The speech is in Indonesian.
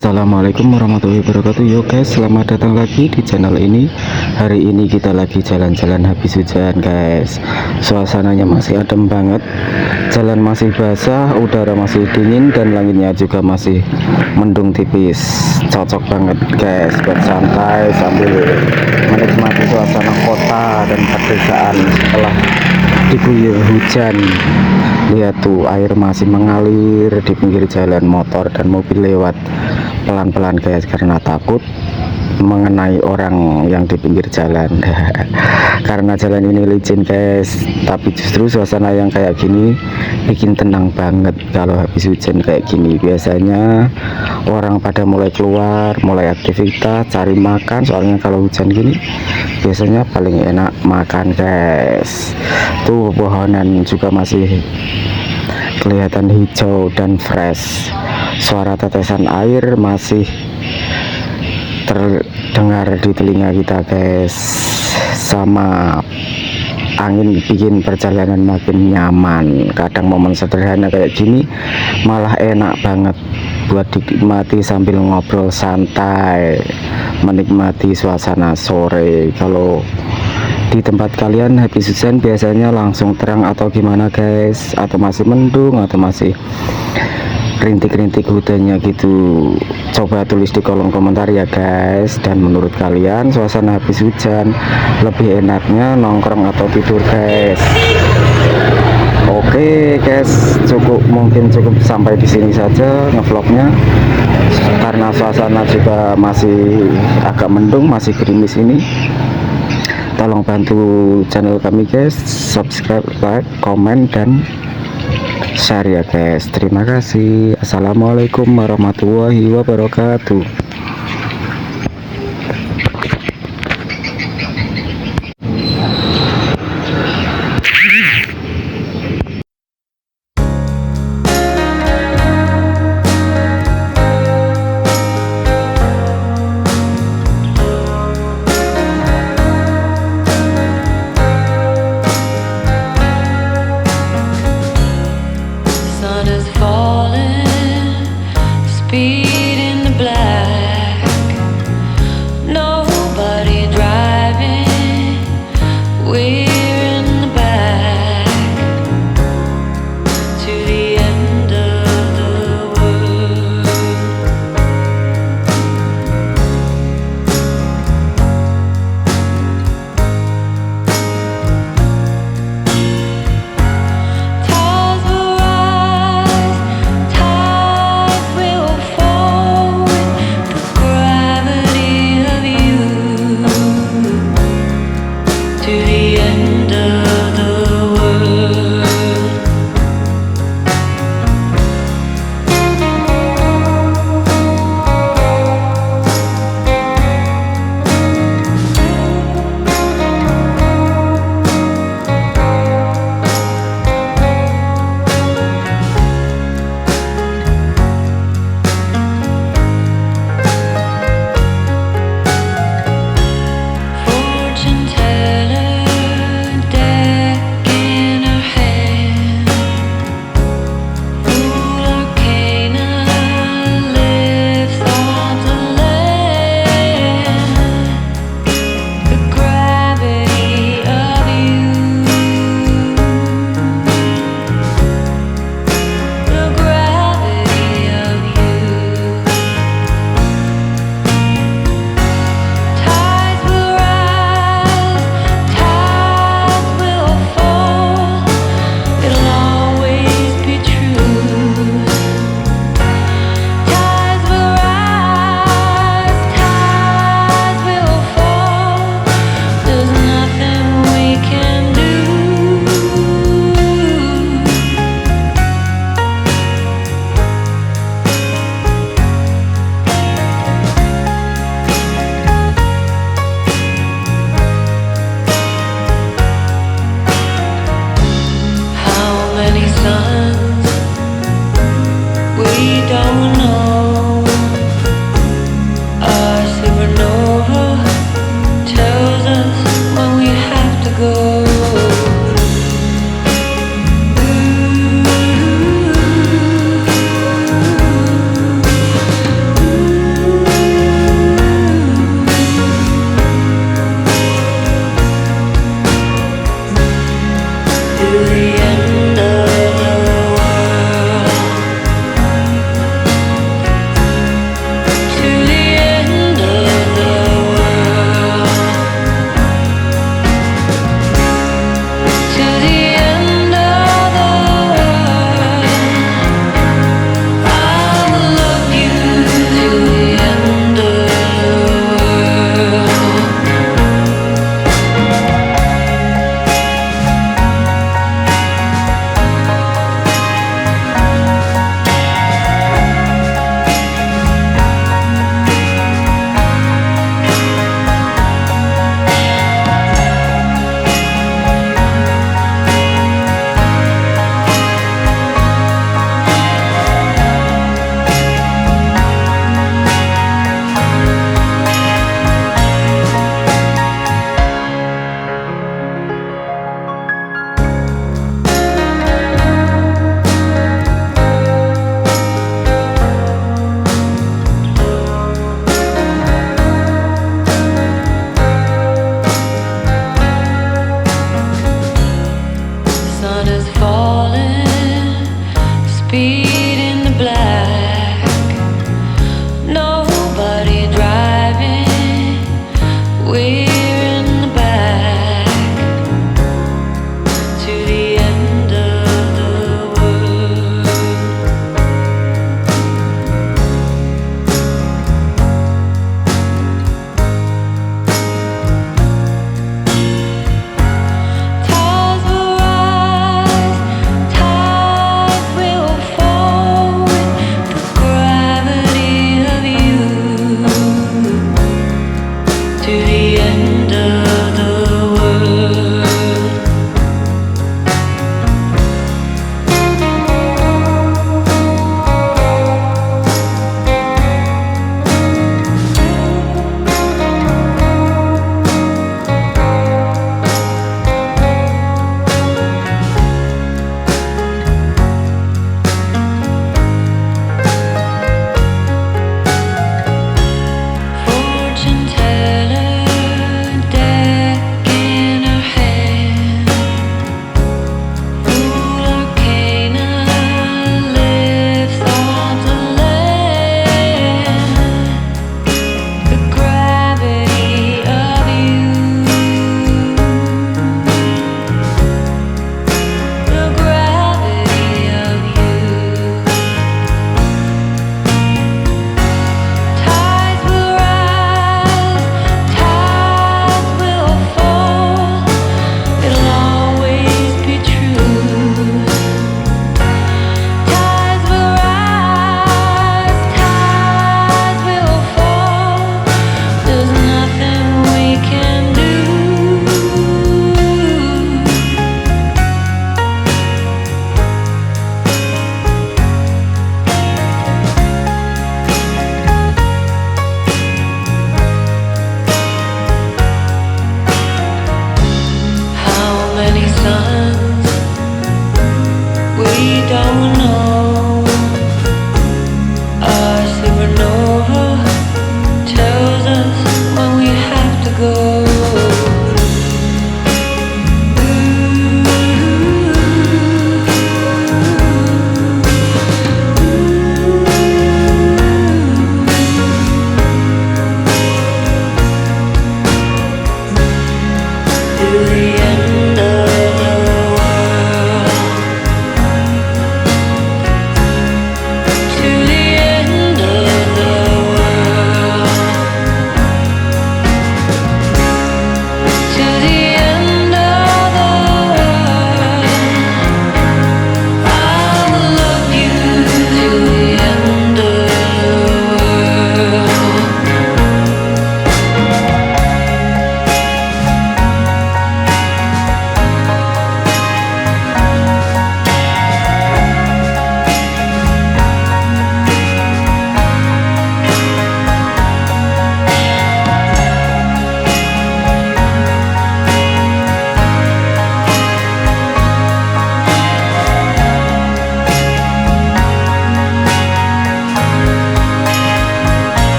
Assalamualaikum warahmatullahi wabarakatuh. Yo guys, selamat datang lagi di channel ini. Hari ini kita lagi jalan-jalan habis hujan guys. Suasananya masih adem banget, jalan masih basah, udara masih dingin, dan langitnya juga masih mendung tipis. Cocok banget guys buat santai sambil menikmati suasana kota dan pedesaan setelah diguyur hujan. Lihat tuh, air masih mengalir di pinggir jalan, motor dan mobil lewat pelan-pelan guys, karena takut mengenai orang yang di pinggir jalan. Karena jalan ini licin guys, tapi justru suasana yang kayak gini bikin tenang banget. Kalau habis hujan kayak gini biasanya orang pada mulai keluar, mulai aktivitas, cari makan. Soalnya kalau hujan gini biasanya paling enak makan guys. Tuh pohonan juga masih kelihatan hijau dan fresh. Suara tetesan air masih terdengar di telinga kita guys, sama angin bikin perjalanan makin nyaman. Kadang momen sederhana kayak gini malah enak banget buat dinikmati sambil ngobrol santai, menikmati suasana sore. Kalau di tempat kalian habis hujan biasanya langsung terang atau gimana guys, atau masih mendung, atau masih rintik-rintik hujannya gitu? Coba tulis di kolom komentar ya guys. Dan menurut kalian suasana habis hujan lebih enaknya nongkrong atau tidur guys? Oke guys, mungkin cukup sampai di sini saja ngevlognya, karena suasana juga masih agak mendung, masih gerimis ini. Tolong bantu channel kami guys, subscribe, like, komen, dan share ya guys. Terima kasih. Assalamualaikum warahmatullahi wabarakatuh.